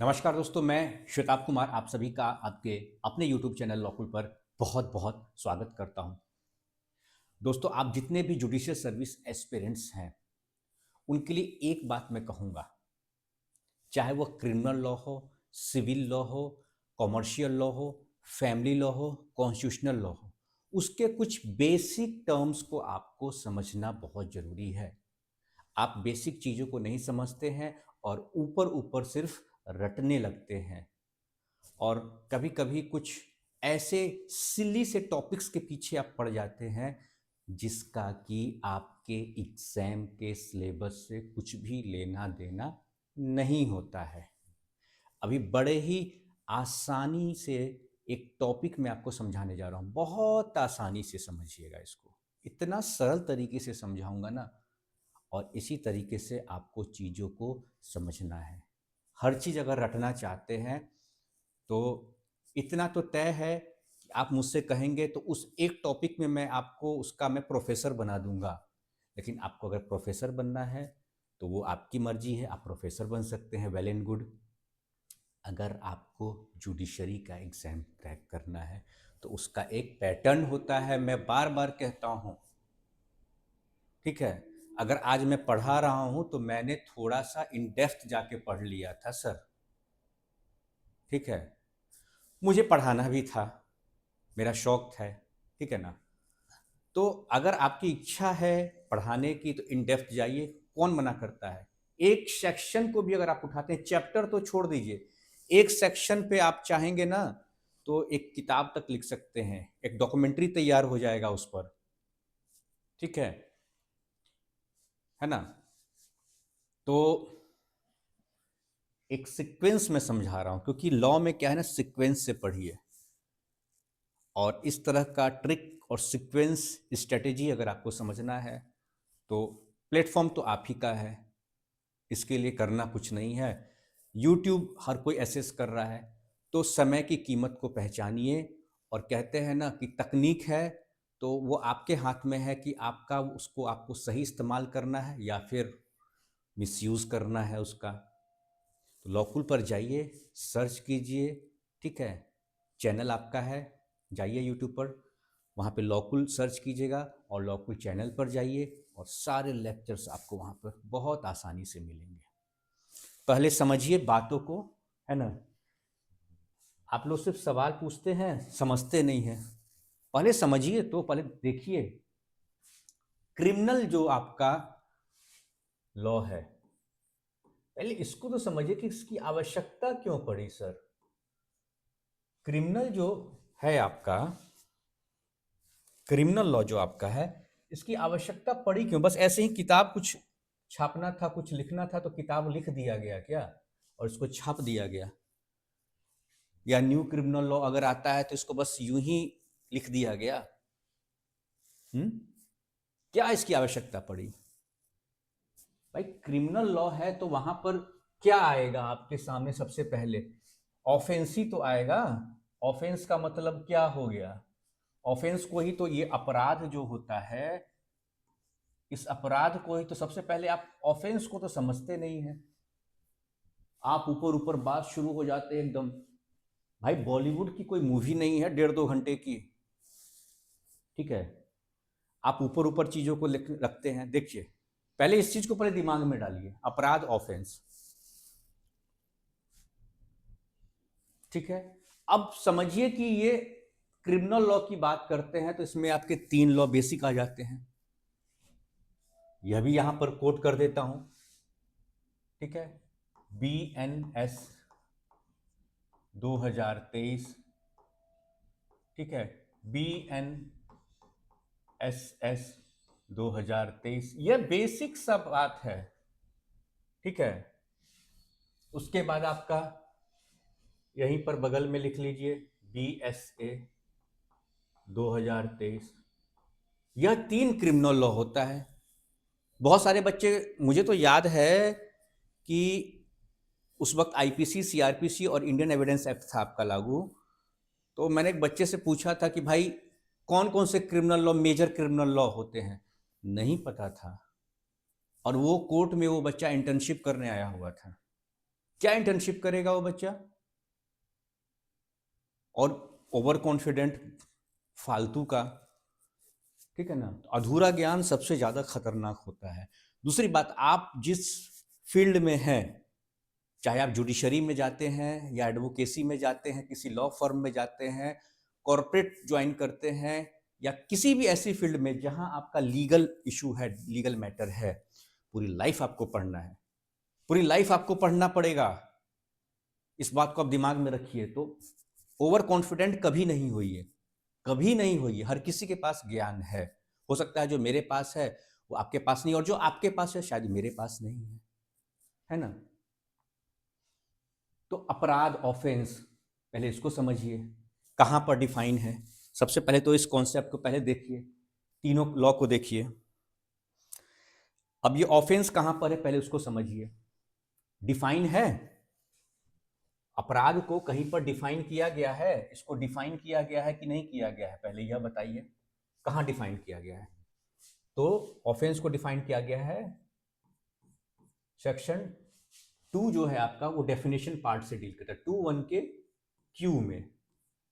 नमस्कार दोस्तों, मैं श्वेताब कुमार आप सभी का आपके अपने YouTube चैनल लॉकुल पर बहुत बहुत स्वागत करता हूं। दोस्तों, आप जितने भी जुडिशियल सर्विस एस्पिरेंट्स हैं उनके लिए एक बात मैं कहूंगा, चाहे वह क्रिमिनल लॉ हो, सिविल लॉ हो, कॉमर्शियल लॉ हो, फैमिली लॉ हो, कॉन्स्टिट्यूशनल लॉ हो, उसके कुछ बेसिक टर्म्स को आपको समझना बहुत ज़रूरी है। आप बेसिक चीज़ों को नहीं समझते हैं और ऊपर ऊपर सिर्फ रटने लगते हैं और कभी-कभी कुछ ऐसे सिली से टॉपिक्स के पीछे आप पड़ जाते हैं जिसका कि आपके एग्जाम के सिलेबस से कुछ भी लेना देना नहीं होता है। अभी बड़े ही आसानी से एक टॉपिक मैं आपको समझाने जा रहा हूँ, बहुत आसानी से समझिएगा इसको। इतना सरल तरीके से समझाऊंगा ना, और इसी तरीके से आपको चीज़ों को समझना है। हर चीज़ अगर रटना चाहते हैं तो इतना तो तय है कि आप मुझसे कहेंगे तो उस एक टॉपिक में मैं आपको उसका मैं प्रोफेसर बना दूंगा। लेकिन आपको अगर प्रोफेसर बनना है तो वो आपकी मर्जी है, आप प्रोफेसर बन सकते हैं, वेल एंड गुड। अगर आपको जुडिशरी का एग्ज़ाम क्रैक करना है तो उसका एक पैटर्न होता है, मैं बार बार कहता हूँ। ठीक है, अगर आज मैं पढ़ा रहा हूँ तो मैंने थोड़ा सा इन डेप्थ जाके पढ़ लिया था सर। ठीक है, मुझे पढ़ाना भी था, मेरा शौक है। ठीक है ना? तो अगर आपकी इच्छा है पढ़ाने की तो इन डेप्थ जाइए, कौन मना करता है। एक सेक्शन को भी अगर आप उठाते हैं, चैप्टर तो छोड़ दीजिए, एक सेक्शन पे आप चाहेंगे ना तो एक किताब तक लिख सकते हैं, एक डॉक्यूमेंट्री तैयार हो जाएगा उस पर। ठीक है ना? तो एक सीक्वेंस में समझा रहा हूं क्योंकि लॉ में क्या है ना, सीक्वेंस से पढ़िए। और इस तरह का ट्रिक और सीक्वेंस स्ट्रेटेजी अगर आपको समझना है तो प्लेटफॉर्म तो आप ही का है, इसके लिए करना कुछ नहीं है। यूट्यूब हर कोई एसेस कर रहा है, तो समय की कीमत को पहचानिए। और कहते हैं ना कि तकनीक है तो वो आपके हाथ में है कि आपका उसको आपको सही इस्तेमाल करना है या फिर मिसयूज़ करना है उसका। तो लॉकुल पर जाइए, सर्च कीजिए। ठीक है, चैनल आपका है, जाइए यूट्यूब पर, वहाँ पे लॉकुल सर्च कीजिएगा और लॉकुल चैनल पर जाइए और सारे लेक्चर्स आपको वहाँ पर बहुत आसानी से मिलेंगे। पहले समझिए बातों को, है ना? आप लोग सिर्फ सवाल पूछते हैं, समझते नहीं हैं। पहले समझिए, तो पहले देखिए क्रिमिनल जो आपका लॉ है, पहले इसको तो समझिए कि इसकी आवश्यकता क्यों पड़ी सर। क्रिमिनल जो है आपका, क्रिमिनल लॉ जो आपका है, इसकी आवश्यकता पड़ी क्यों? बस ऐसे ही किताब कुछ छापना था, कुछ लिखना था तो किताब लिख दिया गया क्या और इसको छाप दिया गया? या न्यू क्रिमिनल लॉ अगर आता है तो इसको बस यूं ही लिख दिया गया? हम्म क्या इसकी आवश्यकता पड़ी? भाई क्रिमिनल लॉ है तो वहां पर क्या आएगा आपके सामने? सबसे पहले ऑफेंस ही तो आएगा। ऑफेंस का मतलब क्या हो गया? ऑफेंस को ही तो, ये अपराध जो होता है, इस अपराध को ही तो सबसे पहले आप ऑफेंस को तो समझते नहीं है। आप ऊपर ऊपर बात शुरू हो जाते हैं एकदम। भाई बॉलीवुड की कोई मूवी नहीं है 1.5-2 घंटे की। ठीक है, आप ऊपर ऊपर चीजों को रखते हैं। देखिए, पहले इस चीज को पहले दिमाग में डालिए, अपराध, ऑफेंस। ठीक है, अब समझिए कि ये क्रिमिनल लॉ की बात करते हैं तो इसमें आपके 3 लॉ बेसिक आ जाते हैं। यह भी यहां पर कोट कर देता हूं। ठीक है, BNS 2023। ठीक है, BNSS 2023, यह बेसिक सब बात है। ठीक है, उसके बाद आपका यहीं पर बगल में लिख लीजिए BSA 2023। यह 3 क्रिमिनल लॉ होता है। बहुत सारे बच्चे, मुझे तो याद है कि उस वक्त IPC, CRPC और इंडियन एविडेंस एक्ट था आपका लागू। तो मैंने एक बच्चे से पूछा था कि भाई कौन कौन से criminal law, major criminal law होते हैं? नहीं पता था। और वो कोर्ट में वो बच्चा इंटर्नशिप करने आया हुआ था। क्या इंटर्नशिप करेगा वो बच्चा? और ओवर कॉन्फिडेंट फालतू का, ठीक है ना। तो अधूरा ज्ञान सबसे ज्यादा खतरनाक होता है। दूसरी बात, आप जिस फील्ड में हैं, चाहे आप जुडिशरी में जाते हैं या एडवोकेसी में जाते हैं, किसी लॉ फर्म में जाते हैं, कॉरपोरेट ज्वाइन करते हैं, या किसी भी ऐसी फील्ड में जहां आपका लीगल इशू है, लीगल मैटर है, पूरी लाइफ आपको पढ़ना है, पूरी लाइफ आपको पढ़ना पड़ेगा। इस बात को आप दिमाग में रखिए। तो ओवर कॉन्फिडेंट कभी नहीं होइए, कभी नहीं होइए। हर किसी के पास ज्ञान है, हो सकता है जो मेरे पास है वो आपके पास नहीं, और जो आपके पास है शायद मेरे पास नहीं है ना। तो अपराध, ऑफेंस, पहले इसको समझिए कहां पर डिफाइन है। सबसे पहले तो इस कॉन्सेप्ट को पहले देखिए, तीनों लॉ को देखिए। अब ये ऑफेंस कहां पर है, पहले उसको समझिए। डिफाइन है, अपराध को कहीं पर डिफाइन किया गया है? इसको डिफाइन किया गया है कि नहीं किया गया है, पहले यह बताइए, कहां डिफाइन किया गया है? तो ऑफेंस को डिफाइन किया गया है सेक्शन 2 जो है आपका, वो डेफिनेशन पार्ट से डील करता है। 2(1) के क्यू में,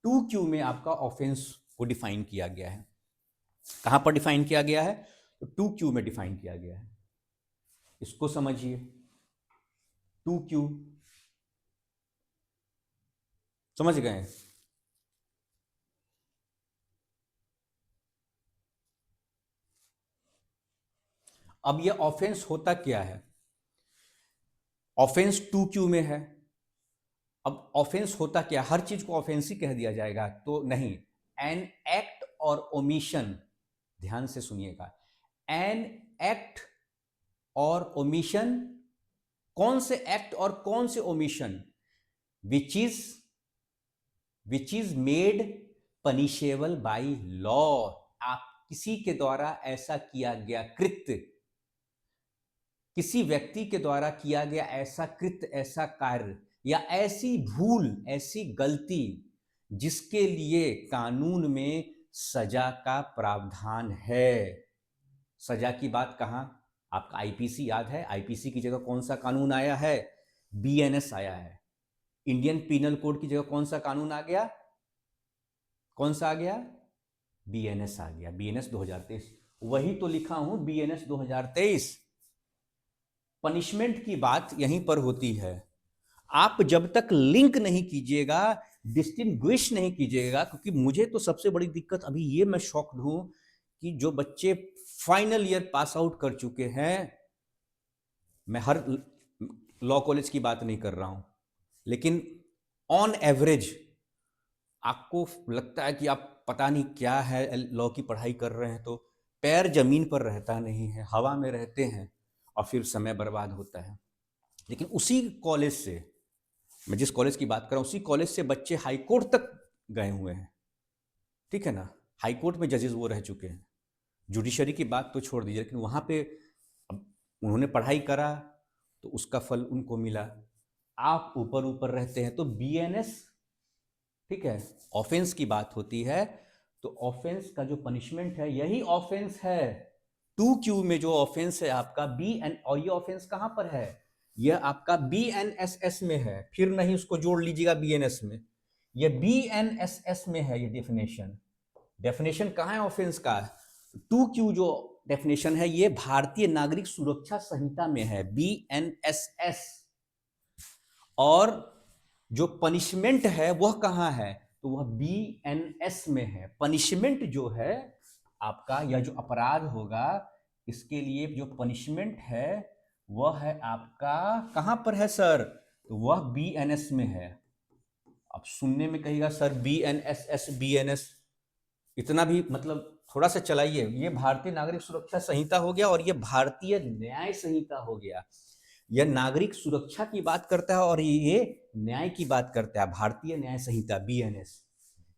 2Q में आपका ऑफेंस को डिफाइन किया गया है। कहां पर डिफाइन किया गया है? तो 2Q में डिफाइन किया गया है। इसको समझिए, 2Q, समझ गए? अब ये ऑफेंस होता क्या है? ऑफेंस 2Q में है। अब ऑफेंस होता क्या, हर चीज को ऑफेंस ही कह दिया जाएगा? तो नहीं। एन एक्ट और ओमिशन, ध्यान से सुनिएगा, एन एक्ट और ओमिशन, कौन से एक्ट और कौन से omission? Which is made punishable by law. आप किसी के द्वारा ऐसा किया गया कृत्य, किसी व्यक्ति के द्वारा किया गया ऐसा कृत्य, ऐसा कार्य या ऐसी भूल, ऐसी गलती जिसके लिए कानून में सजा का प्रावधान है। सजा की बात कहां? आपका आईपीसी याद है? आईपीसी की जगह कौन सा कानून आया है? बीएनएस आया है। इंडियन पीनल कोड की जगह कौन सा कानून आ गया? कौन सा आ गया? बीएनएस आ गया, बीएनएस 2023। वही तो लिखा हूं, बीएनएस 2023। पनिशमेंट की बात यहीं पर होती है। आप जब तक लिंक नहीं कीजिएगा, डिस्टिंग्विश नहीं कीजिएगा, क्योंकि मुझे तो सबसे बड़ी दिक्कत अभी ये, मैं शॉक्ड हूं कि जो बच्चे फाइनल ईयर पास आउट कर चुके हैं, मैं हर लॉ कॉलेज की बात नहीं कर रहा हूं, लेकिन ऑन एवरेज आपको लगता है कि आप पता नहीं क्या है, लॉ की पढ़ाई कर रहे हैं, तो पैर जमीन पर रहता नहीं है, हवा में रहते हैं और फिर समय बर्बाद होता है। लेकिन उसी कॉलेज से, मैं जिस कॉलेज की बात कर रहा हूं, उसी कॉलेज से बच्चे हाई कोर्ट तक गए हुए हैं, ठीक है ना। हाई कोर्ट में जजेस वो रह चुके हैं। जुडिशरी की बात तो छोड़ दीजिए, लेकिन वहां पे अब उन्होंने पढ़ाई करा तो उसका फल उनको मिला। आप ऊपर ऊपर रहते हैं। तो बीएनएस, ठीक है, ऑफेंस की बात होती है, तो ऑफेंस का जो पनिशमेंट है यही ऑफेंस है। 2Q में जो ऑफेंस है आपका बी एन, और ये ऑफेंस कहां पर है? यह आपका बीएनएसएस में है, फिर नहीं उसको जोड़ लीजिएगा बीएनएस में, ये बीएनएसएस में है। ये डेफिनेशन, डेफिनेशन कहां है ऑफेंस का? 2Q जो डेफिनेशन है ये भारतीय नागरिक सुरक्षा संहिता में है, बीएनएसएस। और जो पनिशमेंट है वह कहां है? तो वह बीएनएस में है। पनिशमेंट जो है आपका, या जो अपराध होगा, इसके लिए जो पनिशमेंट है वह है आपका, कहां पर है सर? तो वह बीएनएस में है। अब सुनने में कहिएगा सर बीएनएसएस, बीएनएस, इतना भी मतलब थोड़ा सा चलाइए। ये भारतीय नागरिक सुरक्षा संहिता हो गया और ये भारतीय न्याय संहिता हो गया। यह नागरिक सुरक्षा की बात करता है और ये न्याय की बात करता है, भारतीय न्याय संहिता बीएनएस।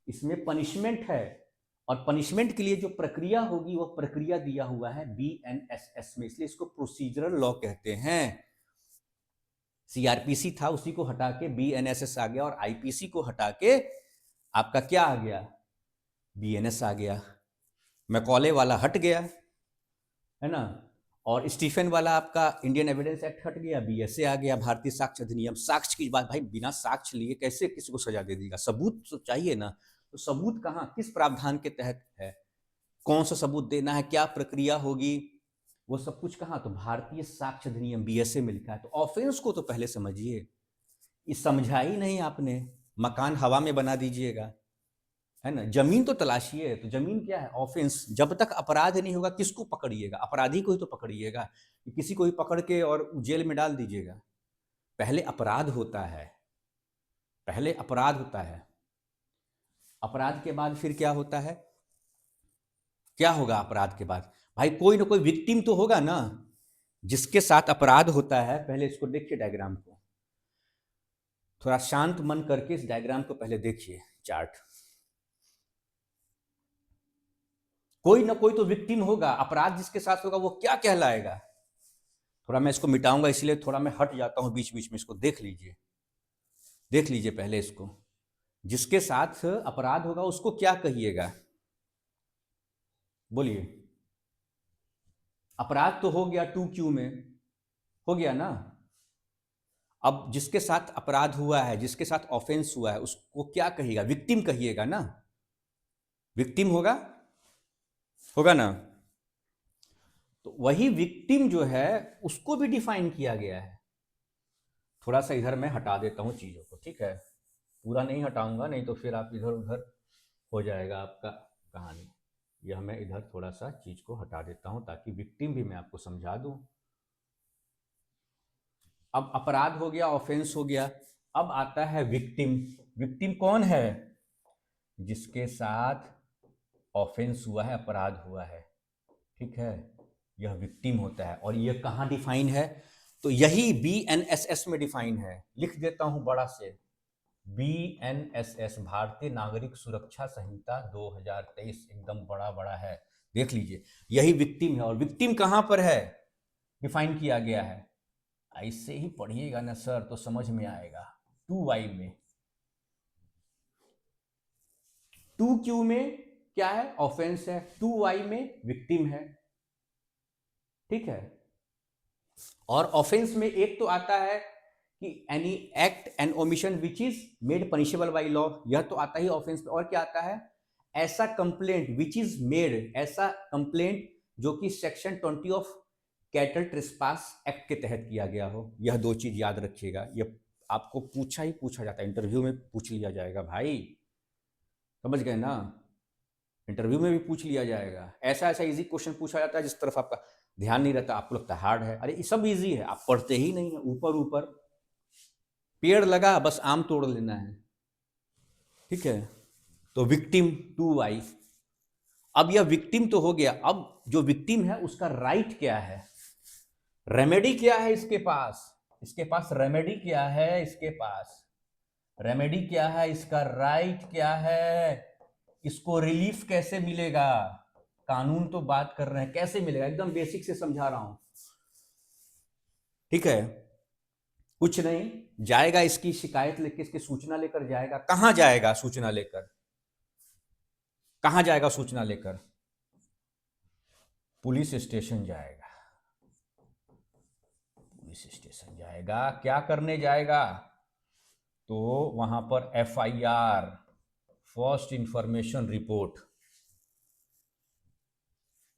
इसमें पनिशमेंट है, और पनिशमेंट के लिए जो प्रक्रिया होगी वह प्रक्रिया दिया हुआ है बीएनएसएस में, इसलिए इसको प्रोसीजरल लॉ कहते हैं। सीआरपीसी था, उसी को हटा के बीएनएसएस आ गया, और आईपीसी को हटा के आपका क्या आ गया? बीएनएस आ गया। मैकॉले वाला हट गया, है ना। और स्टीफन वाला आपका इंडियन एविडेंस एक्ट हट गया, बीएसए आ गया, भारतीय साक्ष्य अधिनियम। साक्ष्य की बात, भाई बिना साक्ष्य लिए कैसे किसी को सजा दे देगा? सबूत तो चाहिए ना। तो सबूत कहाँ, किस प्रावधान के तहत है, कौन सा सबूत देना है, क्या प्रक्रिया होगी, वो सब कुछ कहाँ? तो भारतीय साक्ष्य अधिनियम बीएसए में लिखा है। तो ऑफेंस को तो पहले समझिए, ये समझा ही नहीं आपने। मकान हवा में बना दीजिएगा, है ना। जमीन तो तलाशिए, तो जमीन क्या है? ऑफेंस। जब तक अपराध नहीं होगा किसको पकड़िएगा? अपराधी को ही तो पकड़िएगा, किसी को भी पकड़ के और जेल में डाल दीजिएगा। पहले अपराध होता है, पहले अपराध होता है। अपराध के बाद फिर क्या होता है? क्या होगा अपराध के बाद? भाई कोई ना कोई विक्टिम तो होगा ना, जिसके साथ अपराध होता है। पहले इसको देखिए डायग्राम को, थोड़ा शांत मन करके इस डायग्राम को पहले देखिए, चार्ट। कोई ना कोई तो विक्टिम होगा, अपराध जिसके साथ होगा वो क्या कहलाएगा? थोड़ा मैं इसको मिटाऊंगा, इसलिए थोड़ा मैं हट जाता हूं बीच बीच में। इसको देख लीजिए, देख लीजिए पहले इसको। जिसके साथ अपराध होगा उसको क्या कहिएगा? बोलिए। अपराध तो हो गया 2Q में, हो गया ना। अब जिसके साथ अपराध हुआ है, जिसके साथ ऑफेंस हुआ है, उसको क्या कहिएगा? विक्टिम कहिएगा ना। विक्टिम होगा, होगा ना। तो वही विक्टिम जो है उसको भी डिफाइन किया गया है। थोड़ा सा इधर मैं हटा देता हूं चीजों को, ठीक है। पूरा नहीं हटाऊंगा, नहीं तो फिर आप इधर उधर हो जाएगा आपका कहानी। यह मैं इधर थोड़ा सा चीज को हटा देता हूं ताकि विक्टिम भी मैं आपको समझा दूं। अब अपराध हो गया, ऑफेंस हो गया। अब आता है विक्टिम। विक्टिम कौन है? जिसके साथ ऑफेंस हुआ है, अपराध हुआ है, ठीक है, यह विक्टिम होता है। और यह कहाँ डिफाइन है? तो यही BNSS में डिफाइन है। लिख देता हूं बड़ा से, BNSS भारतीय नागरिक सुरक्षा संहिता 2023, एकदम बड़ा बड़ा है, देख लीजिए। यही विक्टिम है। और विक्टिम कहां पर है डिफाइन किया गया है? ऐसे ही पढ़िएगा ना सर तो समझ में आएगा। 2Y में, 2Q में क्या है? ऑफेंस है। 2Y में विक्टिम है, ठीक है। और ऑफेंस में एक तो आता है कि any act and omission which is made punishable by law, यह तो आता ही ऑफेंस में। और क्या आता है? ऐसा कंप्लेंट विच इज मेड, ऐसा कंप्लेंट जो कि section 20 of cattle trespass act के तहत किया गया हो। यह दो चीज याद रखिएगा, यह आपको पूछा ही पूछा जाता है, इंटरव्यू में पूछ लिया जाएगा भाई, समझ गए ना। इंटरव्यू में भी पूछ लिया जाएगा। ऐसा ऐसा इजी क्वेश्चन पूछा जाता है जिस तरफ आपका ध्यान नहीं रहता, आपको लगता है हार्ड है। अरे ये सब इजी है, आप पढ़ते ही नहीं है। ऊपर ऊपर पेड़ लगा, बस आम तोड़ लेना है, ठीक है। तो विक्टिम 2Y। अब यह विक्टिम तो हो गया। अब जो विक्टिम है उसका राइट क्या है? रेमेडी क्या है इसके पास? इसके पास रेमेडी क्या है? इसके पास रेमेडी क्या है? इसका राइट क्या है? इसको रिलीफ कैसे मिलेगा? कानून तो बात कर रहे हैं, कैसे मिलेगा? एकदम बेसिक से समझा रहा हूं, ठीक है। कुछ नहीं, जाएगा इसकी शिकायत लेके, इसकी सूचना लेकर जाएगा। कहां जाएगा सूचना लेकर? कहां जाएगा सूचना लेकर? पुलिस स्टेशन जाएगा। पुलिस स्टेशन जाएगा, क्या करने जाएगा? तो वहां पर FIR, फर्स्ट इंफॉर्मेशन रिपोर्ट।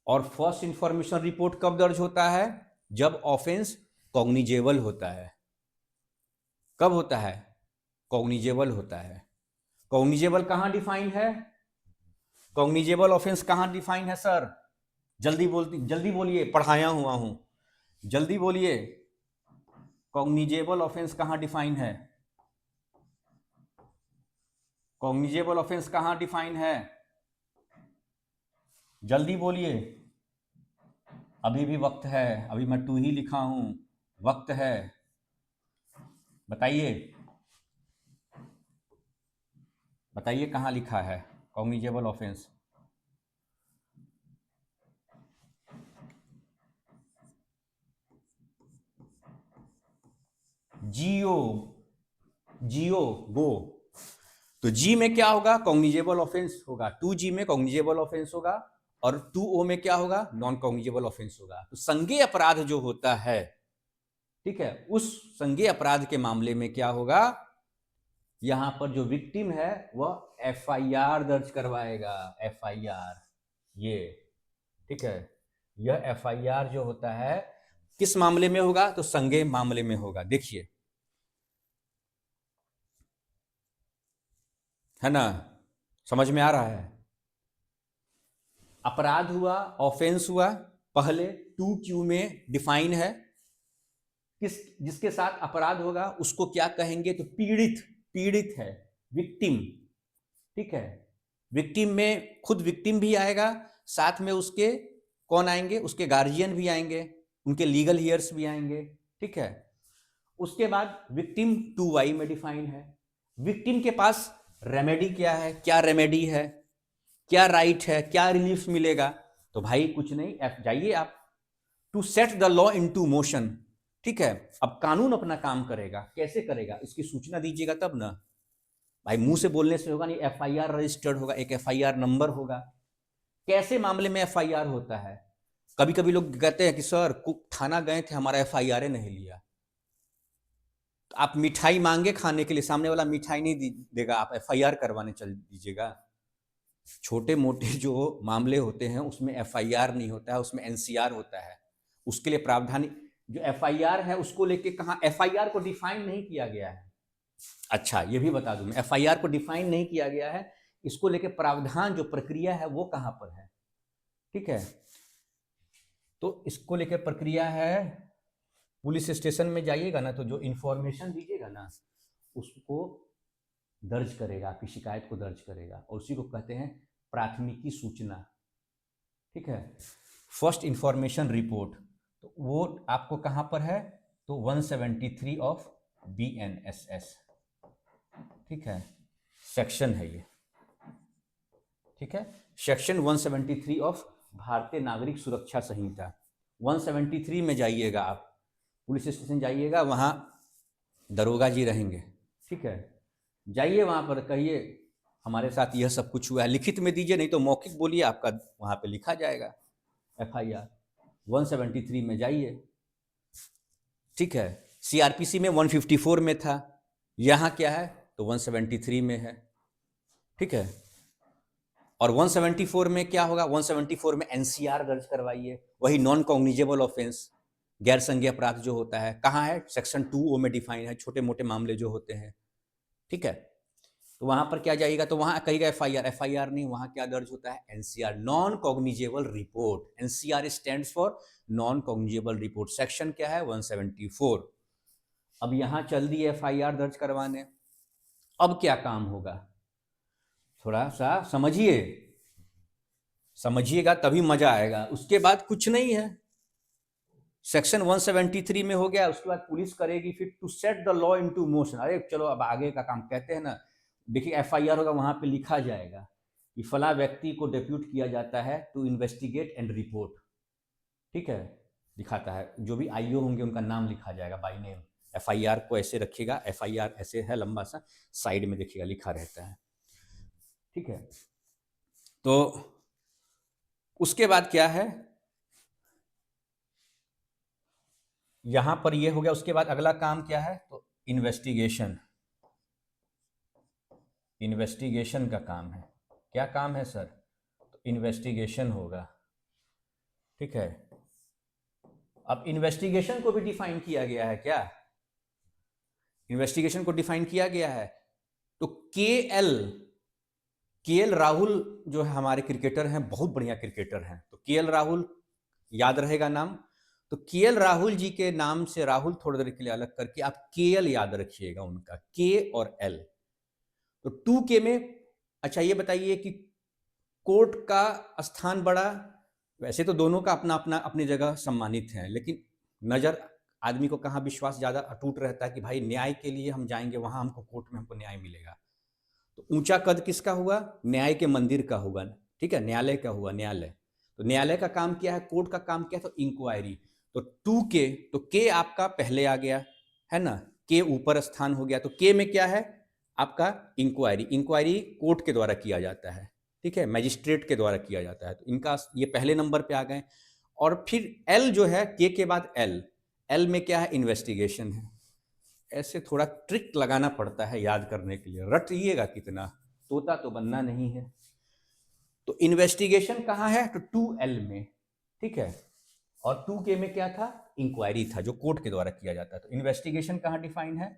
और फर्स्ट इंफॉर्मेशन रिपोर्ट कब दर्ज होता है? जब ऑफेंस कॉग्निजेबल होता है। कब होता है? कॉग्निजेबल होता है। कॉग्निजेबल कहां डिफाइन है? कॉग्निजेबल ऑफेंस कहां डिफाइन है सर? जल्दी बोलिए, पढ़ाया हुआ हूं, जल्दी बोलिए। कॉग्निजेबल ऑफेंस कहां डिफाइन है? कॉग्निजेबल ऑफेंस कहां डिफाइन है? जल्दी बोलिए, अभी भी वक्त है, अभी मैं 2 ही लिखा हूं, वक्त है, बताइए, बताइए कहां लिखा है कॉग्निजेबल ऑफेंस? जियो, जियो, गो। तो जी में क्या होगा? कॉग्निजेबल ऑफेंस होगा। 2G में कॉग्निजेबल ऑफेंस होगा। और 2O में क्या होगा, नॉन कॉग्निजेबल ऑफेंस होगा। तो संज्ञेय अपराध जो होता है, ठीक है, उस संज्ञेय अपराध के मामले में क्या होगा, यहां पर जो विक्टिम है वह एफआईआर दर्ज करवाएगा, एफआईआर, ये ठीक है, यह एफआईआर जो होता है किस मामले में होगा, तो संज्ञेय मामले में होगा। देखिए, है ना, समझ में आ रहा है। अपराध हुआ, ऑफेंस हुआ, पहले 2Q में डिफाइन है, किस जिसके साथ अपराध होगा उसको क्या कहेंगे, तो पीड़ित, पीड़ित है, विक्टिम, ठीक है। विक्टिम में खुद विक्टिम भी आएगा, साथ में उसके कौन आएंगे, उसके गार्जियन भी आएंगे, उनके लीगल हियर्स भी आएंगे, ठीक है। उसके बाद विक्टिम 2Y में डिफाइन है। विक्टिम के पास रेमेडी क्या है, क्या रेमेडी है, क्या राइट है, क्या रिलीफ मिलेगा, तो भाई कुछ नहीं, जाइए आप, to set the law into motion, ठीक है। अब कानून अपना काम करेगा, कैसे करेगा, इसकी सूचना दीजिएगा तब ना भाई, मुंह से बोलने से होगा नहीं, एफआईआर रजिस्टर्ड होगा, एक एफआईआर नंबर होगा। कैसे मामले में एफआईआर होता है, कभी कभी लोग कहते हैं कि सर थाना गए थे, हमारा एफआईआर नहीं लिया। तो आप मिठाई मांगे खाने के लिए, सामने वाला मिठाई नहीं देगा, आप एफआईआर करवाने चल दीजिएगा। छोटे मोटे जो मामले होते हैं उसमें एफआईआर नहीं होता है, उसमें एनसीआर होता है। उसके लिए प्रावधान, जो एफआईआर है उसको लेके कहाँ, एफआईआर को डिफाइन नहीं किया गया है। अच्छा, ये भी बता दूं मैं, एफआईआर को डिफाइन नहीं किया गया है, इसको लेके प्रावधान जो प्रक्रिया है वो कहां पर है, ठीक है। तो इसको लेके प्रक्रिया है, पुलिस स्टेशन में जाइएगा ना, तो जो इंफॉर्मेशन दीजिएगा ना उसको दर्ज करेगा, आपकी शिकायत को दर्ज करेगा, और उसी को कहते हैं प्राथमिकी सूचना, ठीक है, फर्स्ट इंफॉर्मेशन रिपोर्ट। तो वो आपको कहां पर है, तो 173 ऑफ BNSS, ठीक है, सेक्शन है ये, ठीक है, सेक्शन 173 ऑफ भारतीय नागरिक सुरक्षा संहिता। 173 में जाइएगा आप, पुलिस स्टेशन जाइएगा, वहां दरोगा जी रहेंगे, ठीक है, जाइए वहां पर, कहिए हमारे साथ यह सब कुछ हुआ है, लिखित में दीजिए, नहीं तो मौखिक बोलिए, आपका वहां पे लिखा जाएगा एफआईआर। 173 में जाइए, ठीक है। सीआरपीसी में 154 में था, यहां क्या है, तो 173 में है, ठीक है। और 174 में क्या होगा, 174 में एनसीआर दर्ज करवाइए, वही नॉन कॉग्निजेबल ऑफेंस, गैर संज्ञेय अपराध जो होता है, कहाँ है, सेक्शन 2O में डिफाइन है, छोटे मोटे मामले जो होते हैं, ठीक है। तो वहां पर क्या जाइएगा, तो वहां कहिएगा एफआईआर, एफआईआर नहीं, वहां क्या दर्ज होता है, NCR, non cognizable report. NCR stands for non cognizable report, section क्या है, 174। अब यहां चल दी एफआईआर दर्ज करवाने, अब क्या काम होगा, थोड़ा सा समझिए, समझिएगा तभी मजा आएगा। उसके बाद कुछ नहीं है, सेक्शन 173 में हो गया, उसके बाद पुलिस करेगी फिर to set the law into motion. अरे चलो अब आगे का काम, कहते हैं ना, देखिए एफआईआर होगा, वहां पे लिखा जाएगा कि फला व्यक्ति को डेप्यूट किया जाता है टू इन्वेस्टिगेट एंड रिपोर्ट, ठीक है, दिखाता है, जो भी आईओ होंगे उनका नाम लिखा जाएगा बाय नेम। एफआईआर को ऐसे रखिएगा, एफआईआर ऐसे है लंबा सा, साइड में देखिएगा लिखा रहता है, ठीक है। तो उसके बाद क्या है, यहां पर ये हो गया, उसके बाद अगला काम क्या है, तो इन्वेस्टिगेशन, इन्वेस्टिगेशन का काम है। क्या काम है सर, तो इन्वेस्टिगेशन होगा, ठीक है। अब इन्वेस्टिगेशन को भी डिफाइन किया गया है, क्या, इन्वेस्टिगेशन को डिफाइन किया गया है, तो केएल राहुल जो है हमारे क्रिकेटर हैं, बहुत बढ़िया क्रिकेटर हैं, तो केएल राहुल याद रहेगा नाम, तो केएल राहुल जी के नाम से राहुल थोड़ी देर के लिए अलग करके आप केएल याद रखिएगा, उनका के और एल। तो 2K में, अच्छा ये बताइए कि कोर्ट का स्थान बड़ा, वैसे तो दोनों का अपना अपना अपनी जगह सम्मानित है, लेकिन नजर आदमी को कहाँ विश्वास ज्यादा अटूट रहता है कि भाई न्याय के लिए हम जाएंगे, वहां हमको कोर्ट में हमको न्याय मिलेगा। तो ऊंचा कद किसका हुआ, न्याय के मंदिर का हुआ, ठीक है, न्यायालय का हुआ, न्यायालय। तो न्यायालय का काम क्या है, कोर्ट का काम क्या है, तो इंक्वायरी। तो 2K, तो के आपका पहले आ गया है ना, के ऊपर स्थान हो गया, तो के में क्या है आपका, इंक्वायरी। इंक्वायरी कोर्ट के द्वारा किया जाता है, ठीक है, मैजिस्ट्रेट के द्वारा किया जाता है। तो इनका ये पहले नंबर पे आ गए। और फिर एल जो है, के के बाद एल, एल में क्या है, इन्वेस्टिगेशन है। ऐसे थोड़ा ट्रिक लगाना पड़ता है याद करने के लिए, रटिएगा कितना, तोता तो बनना नहीं है। तो इन्वेस्टिगेशन कहाँ है, तो 2L में, ठीक है। और 2K में क्या था, इंक्वायरी था जो कोर्ट के द्वारा किया जाता है। तो इन्वेस्टिगेशन कहाँ डिफाइन है,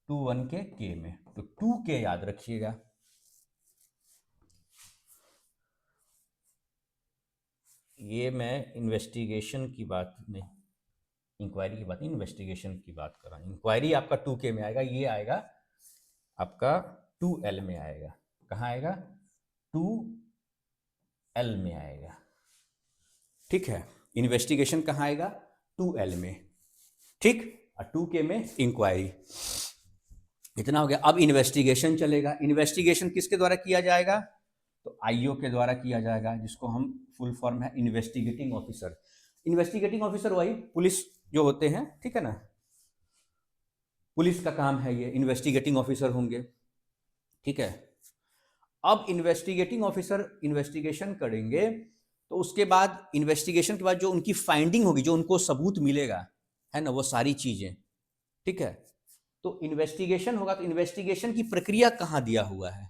2 1 के K में। तो 2K याद रखिएगा। ये मैं इन्वेस्टिगेशन की बात नहीं, इंक्वायरी की बात नहीं, इन्वेस्टिगेशन की बात कर रहा हूँ। इंक्वायरी आपका 2K में आएगा, ये आएगा आपका 2L में आएगा। कहाँ आएगा, 2L में आएगा, ठीक है। इन्वेस्टिगेशन कहाँ आएगा, 2L में, ठीक। और 2K में इंक्वायरी। इतना हो गया। अब इन्वेस्टिगेशन चलेगा। इन्वेस्टिगेशन किसके द्वारा किया जाएगा, तो आईओ के द्वारा किया जाएगा, जिसको हम फुल फॉर्म है इन्वेस्टिगेटिंग ऑफिसर। इन्वेस्टिगेटिंग ऑफिसर वही पुलिस जो होते हैं, ठीक है ना, पुलिस का काम है ये, इन्वेस्टिगेटिंग ऑफिसर होंगे, ठीक है। अब इन्वेस्टिगेटिंग ऑफिसर इन्वेस्टिगेशन करेंगे, तो उसके बाद इन्वेस्टिगेशन के बाद जो उनकी फाइंडिंग होगी, जो उनको सबूत मिलेगा, है ना, वो सारी चीजें, ठीक है। तो इन्वेस्टिगेशन होगा, तो इन्वेस्टिगेशन की प्रक्रिया कहाँ दिया हुआ है,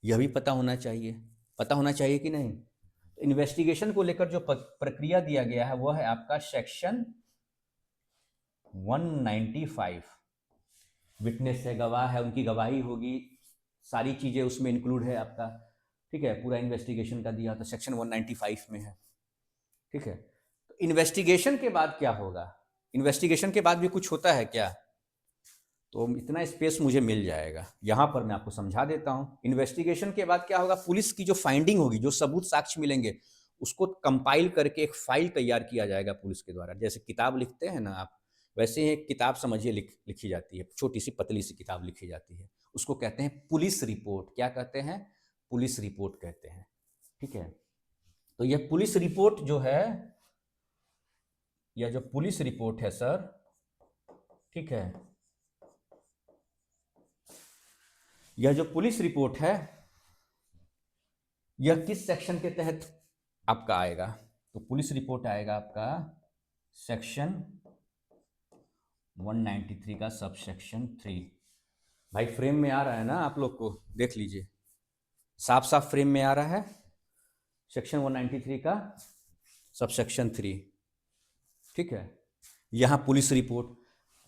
यह भी पता होना चाहिए, पता होना चाहिए कि नहीं। तो इन्वेस्टिगेशन को लेकर जो प्रक्रिया दिया गया है वो है आपका सेक्शन 195। विटनेस है, गवाह है, उनकी गवाही होगी, सारी चीजें उसमें इंक्लूड है आपका, ठीक है। पूरा इन्वेस्टिगेशन का दिया तो सेक्शन 195 में है, ठीक है। तो इन्वेस्टिगेशन के बाद क्या होगा, इन्वेस्टिगेशन के बाद भी कुछ होता है क्या, तो इतना स्पेस मुझे मिल जाएगा, यहां पर मैं आपको समझा देता हूं। इन्वेस्टिगेशन के बाद क्या होगा, पुलिस की जो फाइंडिंग होगी, जो सबूत साक्ष्य मिलेंगे, उसको कंपाइल करके एक फाइल तैयार किया जाएगा पुलिस के द्वारा। जैसे किताब लिखते हैं ना आप, वैसे ही एक किताब समझिए लिखी जाती है, छोटी सी पतली सी किताब लिखी जाती है, उसको कहते हैं पुलिस रिपोर्ट। क्या कहते हैं, पुलिस रिपोर्ट कहते हैं, ठीक है। तो यह पुलिस रिपोर्ट जो है, यह जो पुलिस रिपोर्ट है सर, ठीक है, यह जो पुलिस रिपोर्ट है, यह किस सेक्शन के तहत आपका आएगा, तो पुलिस रिपोर्ट आएगा आपका सेक्शन 193 का सब सेक्शन 3। भाई फ्रेम में आ रहा है ना, आप लोग को देख लीजिए, साफ साफ फ्रेम में आ रहा है, सेक्शन 193 का सब सेक्शन 3, ठीक है। यहां पुलिस रिपोर्ट,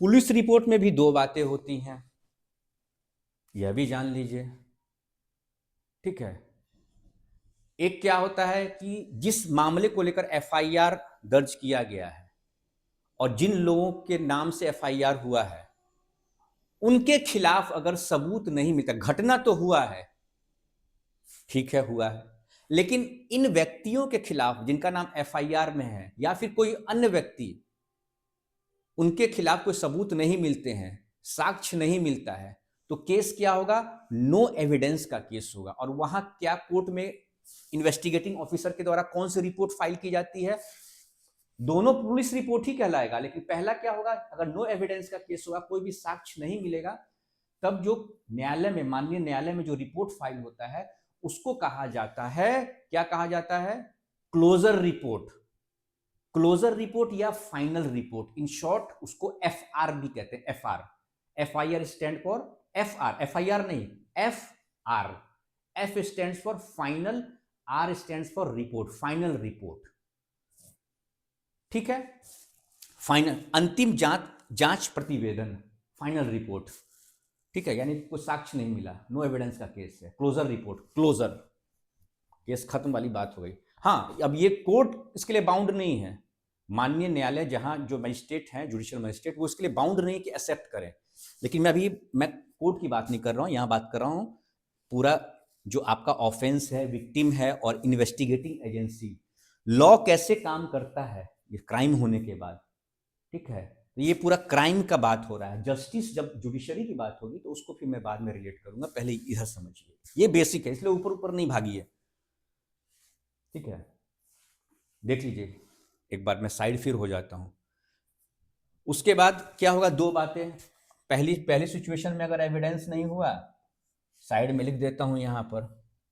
पुलिस रिपोर्ट में भी दो बातें होती हैं, यह भी जान लीजिए, ठीक है। एक क्या होता है कि जिस मामले को लेकर एफआईआर दर्ज किया गया है और जिन लोगों के नाम से एफआईआर हुआ है, उनके खिलाफ अगर सबूत नहीं मिलता, घटना तो हुआ है, ठीक है, हुआ है, लेकिन इन व्यक्तियों के खिलाफ जिनका नाम एफआईआर में है, या फिर कोई अन्य व्यक्ति, उनके खिलाफ कोई सबूत नहीं मिलते हैं, साक्ष्य नहीं मिलता है, तो केस क्या होगा, नो एविडेंस का केस होगा। और वहां क्या, कोर्ट में इन्वेस्टिगेटिंग ऑफिसर के द्वारा कौन सी रिपोर्ट फाइल की जाती है, दोनों पुलिस रिपोर्ट ही कहलाएगा। लेकिन पहला क्या होगा, अगर नो एविडेंस का केस होगा, कोई भी साक्ष्य नहीं मिलेगा, तब जो न्यायालय में, माननीय न्यायालय में जो रिपोर्ट फाइल होता है, उसको कहा जाता है, क्या कहा जाता है, क्लोजर रिपोर्ट, क्लोजर रिपोर्ट या फाइनल रिपोर्ट, इन शॉर्ट उसको एफआर भी कहते हैं, FR. FIR stand for FR, FIR नहीं, F R. F stand for final, R stand for report, final report, ठीक है। फाइनल, अंतिम जांच प्रतिवेदन, फाइनल रिपोर्ट, ठीक है। यानी कोई साक्ष्य नहीं मिला, नो एविडेंस का केस है, क्लोजर रिपोर्ट, क्लोजर, केस खत्म वाली बात हो गई। हाँ, अब ये कोर्ट इसके लिए बाउंड नहीं है, माननीय न्यायालय जहां जो मजिस्ट्रेट हैं, जुडिशियल मजिस्ट्रेट, वो इसके लिए बाउंड नहीं कि एक्सेप्ट करें। लेकिन मैं कोर्ट की बात नहीं कर रहा हूं, यहां बात कर रहा हूं पूरा जो आपका ऑफेंस है, विक्टिम है और इन्वेस्टिगेटिंग एजेंसी, लॉ कैसे काम करता है ये क्राइम होने के बाद, ठीक है। तो ये पूरा क्राइम का बात हो रहा है, जस्टिस जब जुडिशरी की बात होगी तो उसको फिर मैं बाद में रिलेट करूंगा, पहले इधर समझिए, ये बेसिक है, इसलिए ऊपर ऊपर नहीं भागिए, ठीक है। देख लीजिए एक बार, मैं साइड फिर हो जाता हूं। उसके बाद क्या होगा, दो बातें, पहली सिचुएशन में अगर एविडेंस नहीं हुआ, साइड में लिख देता हूं यहां पर,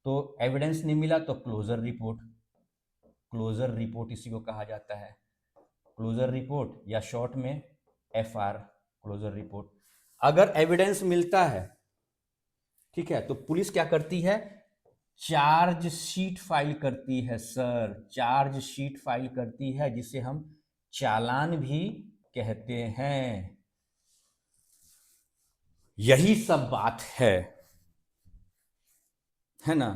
तो एविडेंस नहीं मिला तो क्लोजर रिपोर्ट, क्लोजर रिपोर्ट इसी को कहा जाता है, क्लोजर रिपोर्ट या शॉर्ट में एफआर, क्लोजर रिपोर्ट। अगर एविडेंस मिलता है, ठीक है, तो पुलिस क्या करती है, चार्जशीट फाइल करती है सर, चार्जशीट फाइल करती है, जिसे हम चालान भी कहते हैं। यही सब बात है ना।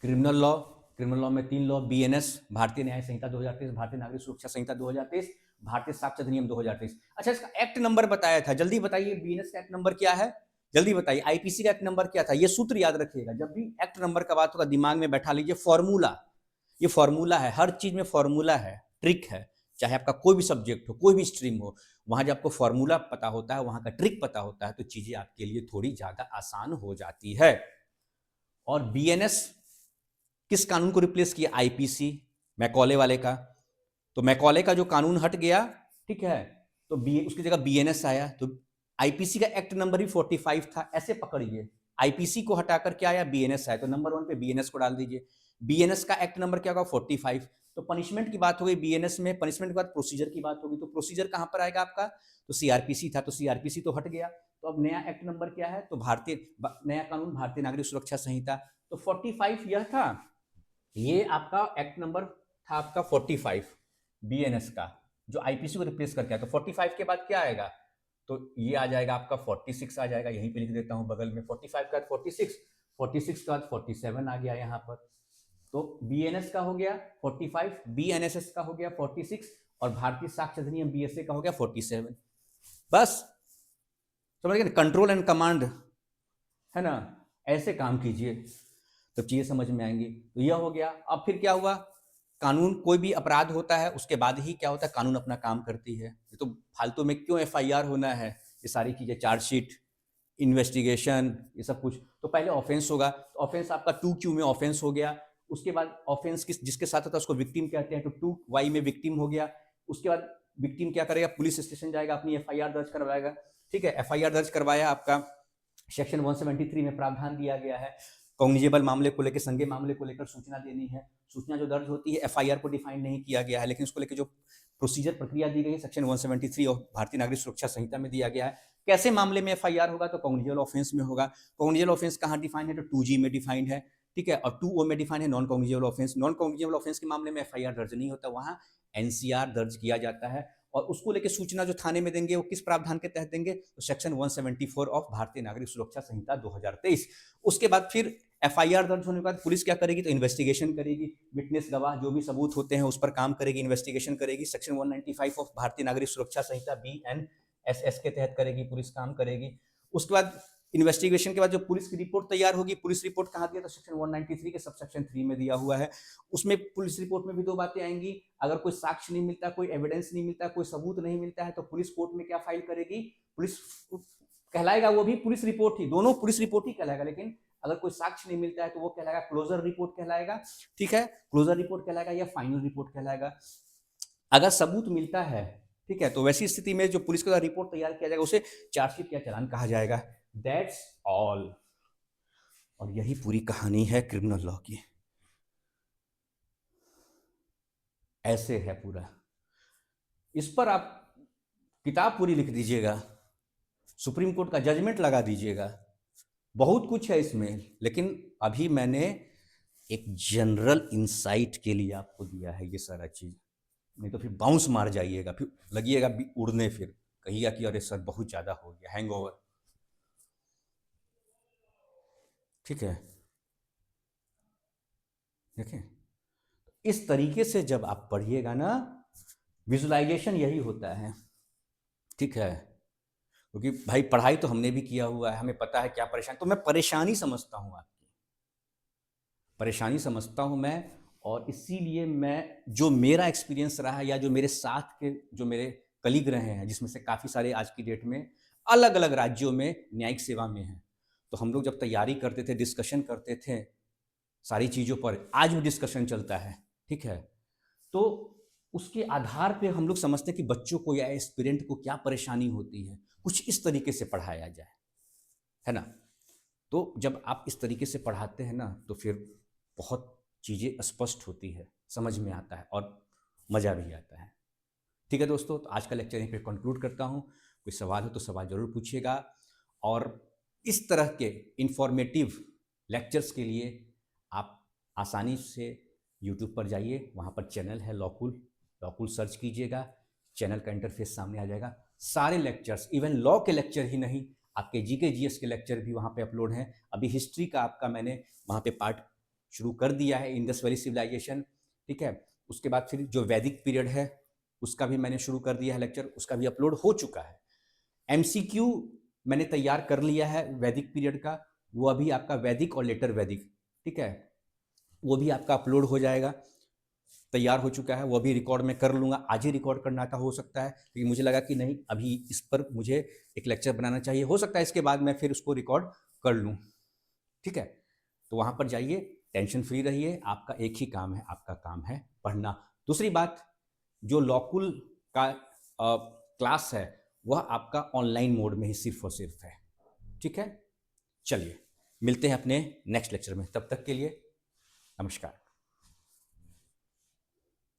क्रिमिनल लॉ, क्रिमिनल लॉ में 3 लॉ, बीएनएस भारतीय न्याय संहिता 2023, भारतीय नागरिक सुरक्षा संहिता 2023, भारतीय साक्ष्य अधिनियम 2023। अच्छा, इसका एक्ट नंबर बताया था, जल्दी बताइए बीएनएस का एक्ट नंबर क्या है, जल्दी बताइए। आईपीसी का एक्ट नंबर क्या था, ये सूत्र याद रखिएगा, जब भी एक्ट नंबर का बात होगा दिमाग में बैठा लीजिए, फॉर्मूला, ये फॉर्मूला है, हर चीज में फॉर्मूला है, ट्रिक है। चाहे आपका कोई भी सब्जेक्ट हो, कोई भी स्ट्रीम हो, वहां जब आपको फॉर्मूला पता होता है, वहां का ट्रिक पता होता है, तो चीजें आपके लिए थोड़ी ज्यादा आसान हो जाती है। और बीएनएस किस कानून को रिप्लेस किया, आईपीसी, मैकॉले वाले का। तो मैकॉले का जो कानून हट गया, ठीक है, तो उसकी जगह बीएनएस आया। तो आईपीसी का एक्ट नंबर भी 45 था, ऐसे पकड़िए, आईपीसी को हटाकर क्या आया, बीएनएस आया, तो नंबर 1 पे बीएनएस को डाल दीजिए। बीएनएस का एक्ट नंबर क्या होगा, 45। तो पनिशमेंट की बात हो गई बीएनएस में, पनिशमेंट के बाद प्रोसीजर की बात होगी, तो प्रोसीजर कहां पर आएगा आपका, तो सीआरपीसी था, तो सीआरपीसी तो हट गया। तो अब नया एक्ट नंबर क्या है, तो नया कानून भारतीय नागरिक सुरक्षा संहिता। तो 45 यह था, ये आपका एक्ट नंबर था आपका 45 बीएनएस का, जो आईपीसी को रिप्लेस करके आया। तो 45 के बाद क्या आएगा, तो ये आ जाएगा आपका 46 आ जाएगा, यहीं पे लिख देता हूं बगल में, 45 का 46, 46 का 47 आ गया यहाँ पर। तो बीएनएस का हो गया 45, बीएनएसएस का हो गया 46, और भारतीय साक्ष्य अधिनियम बीएसए का हो गया 47। बस समझ गए, कंट्रोल एंड कमांड, है ना, ऐसे काम कीजिए तो चीजें समझ में आएंगी। तो यह हो गया। अब फिर क्या हुआ, कानून, कोई भी अपराध होता है उसके बाद ही क्या होता है, कानून अपना काम करती है। ये तो फालतू में क्यों एफआईआर होना है, ये सारी चीजें, चार्जशीट, इन्वेस्टिगेशन, ये सब कुछ। तो पहले ऑफेंस होगा, तो ऑफेंस आपका 2Q में ऑफेंस हो गया। उसके बाद ऑफेंस जिसके साथ होता है उसको विक्टिम कहते हैं, तो 2Y में विक्टिम हो गया। उसके बाद विक्टिम क्या करेगा, पुलिस स्टेशन जाएगा, अपनी एफआईआर दर्ज करवाएगा, ठीक है, एफआईआर दर्ज करवाया, आपका सेक्शन 173 में प्रावधान दिया गया है, कॉग्निजेबल मामले को लेकर, संज्ञेय मामले को लेकर सूचना देनी है। सूचना जो दर्ज होती है, एफआईआर को डिफाइन नहीं किया गया है, लेकिन उसको लेकर जो प्रोसीजर, प्रक्रिया दी गई है, सेक्शन 173 और भारतीय नागरिक सुरक्षा संहिता में दिया गया है। कैसे मामले में एफआईआर होगा, तो कॉग्निजेबल ऑफेंस में होगा। कॉग्निजेबल ऑफेंस कहाँ डिफाइन है, तो 2G में डिफाइंड है, ठीक है, और 2O में डिफाइन है non cognizable offence. Non cognizable offence के मामले में एफआईआर दर्ज नहीं होता, वहां एनसीआर दर्ज किया जाता है। और उसको लेकर सूचना जो थाने में देंगे वो किस प्रावधान के तहत देंगे, तो सेक्शन 174 ऑफ भारतीय नागरिक सुरक्षा संहिता 2023। उसके बाद फिर एफआईआर दर्ज होने के बाद पुलिस क्या करेगी, तो इन्वेस्टिगेशन करेगी, विटनेस, गवाह, जो भी सबूत होते हैं उस पर काम करेगी, इन्वेस्टिगेशन करेगी। सेक्शन 195 ऑफ भारतीय नागरिक सुरक्षा संहिता BNSS के तहत करेगी, पुलिस काम करेगी। उसके बाद इन्वेस्टिगेशन के बाद जो पुलिस की रिपोर्ट तैयार होगी, पुलिस रिपोर्ट कहाँ दिया, तो सेक्शन 193 के सबसेक्शन 3 में दिया हुआ है। उसमें पुलिस रिपोर्ट में भी 2 बातें आएंगी, अगर कोई साक्ष्य नहीं मिलता, कोई एविडेंस नहीं मिलता, कोई सबूत नहीं मिलता है, तो पुलिस कोर्ट में क्या फाइल करेगी, पुलिस कहलाएगा वो भी पुलिस रिपोर्ट ही, दोनों पुलिस रिपोर्ट ही कहलाएगा, लेकिन अगर कोई साक्ष्य नहीं मिलता है तो वो कहलाएगा क्लोजर रिपोर्ट कहलाएगा, ठीक है, क्लोजर रिपोर्ट कहलाएगा या फाइनल रिपोर्ट कहलाएगा। अगर सबूत मिलता है, ठीक है, तो वैसी स्थिति में जो पुलिस के द्वारा रिपोर्ट तैयार किया जाएगा उसे चार्जशीट या चालान कहा जाएगा। That's all. और यही पूरी कहानी है क्रिमिनल लॉ की, ऐसे है पूरा। इस पर आप किताब पूरी लिख दीजिएगा, सुप्रीम कोर्ट का जजमेंट लगा दीजिएगा, बहुत कुछ है इसमें, लेकिन अभी मैंने एक जनरल इंसाइट के लिए आपको दिया है ये सारा चीज, नहीं तो फिर बाउंस मार जाइएगा, फिर लगिएगा उड़ने, फिर कहिएगा कि अरे सर बहुत ज्यादा हो गया, हैंगओवर, ठीक है। देखें, इस तरीके से जब आप पढ़िएगा ना, विजुलाइजेशन यही होता है, ठीक है, क्योंकि भाई पढ़ाई तो हमने भी किया हुआ है, हमें पता है क्या परेशानी, तो मैं परेशानी समझता हूँ, आपकी परेशानी समझता हूँ मैं। और इसीलिए मैं, जो मेरा एक्सपीरियंस रहा है, या जो मेरे साथ के जो मेरे कलीग रहे हैं, जिसमें से काफ़ी सारे आज की डेट में अलग अलग राज्यों में न्यायिक सेवा में हैं, तो हम लोग जब तैयारी करते थे, डिस्कशन करते थे सारी चीज़ों पर, आज भी डिस्कशन चलता है, ठीक है, तो उसके आधार पे हम लोग समझते हैं कि बच्चों को या एस्पिरेंट को क्या परेशानी होती है, कुछ इस तरीके से पढ़ाया जाए, है ना। तो जब आप इस तरीके से पढ़ाते हैं ना, तो फिर बहुत चीज़ें स्पष्ट होती है, समझ में आता है और मज़ा भी आता है। ठीक है दोस्तों, तो आज का लेक्चर यहीं पे कंक्लूड करता हूँ। कोई सवाल हो तो सवाल ज़रूर पूछिएगा, और इस तरह के इंफॉर्मेटिव लेक्चर्स के लिए आप आसानी से यूट्यूब पर जाइए, वहाँ पर चैनल है लॉकुल, लॉकुल सर्च कीजिएगा, चैनल का इंटरफेस सामने आ जाएगा। सारे लेक्चर्स, इवन लॉ के लेक्चर ही नहीं, आपके जीके जीएस के लेक्चर भी वहाँ पे अपलोड हैं। अभी हिस्ट्री का आपका मैंने वहाँ पे पार्ट शुरू कर दिया है, इंडस वैली सिविलाइजेशन, ठीक है। उसके बाद फिर जो वैदिक पीरियड है उसका भी मैंने शुरू कर दिया है लेक्चर, उसका भी अपलोड हो चुका है। एमसीक्यू मैंने तैयार कर लिया है वैदिक पीरियड का, वो अभी आपका वैदिक और लेटर वैदिक, ठीक है, वो भी आपका अपलोड हो जाएगा, तैयार हो चुका है। वो भी रिकॉर्ड में कर लूँगा, आज ही रिकॉर्ड करना का हो सकता है, लेकिन मुझे लगा कि नहीं, अभी इस पर मुझे एक लेक्चर बनाना चाहिए, हो सकता है इसके बाद मैं फिर उसको रिकॉर्ड कर लूँ, ठीक है। तो वहाँ पर जाइए, टेंशन फ्री रहिए, आपका एक ही काम है, आपका काम है पढ़ना। दूसरी बात, जो लॉकुल का क्लास है वह आपका ऑनलाइन मोड में ही सिर्फ और सिर्फ है, ठीक है। चलिए मिलते हैं अपने नेक्स्ट लेक्चर में, तब तक के लिए नमस्कार।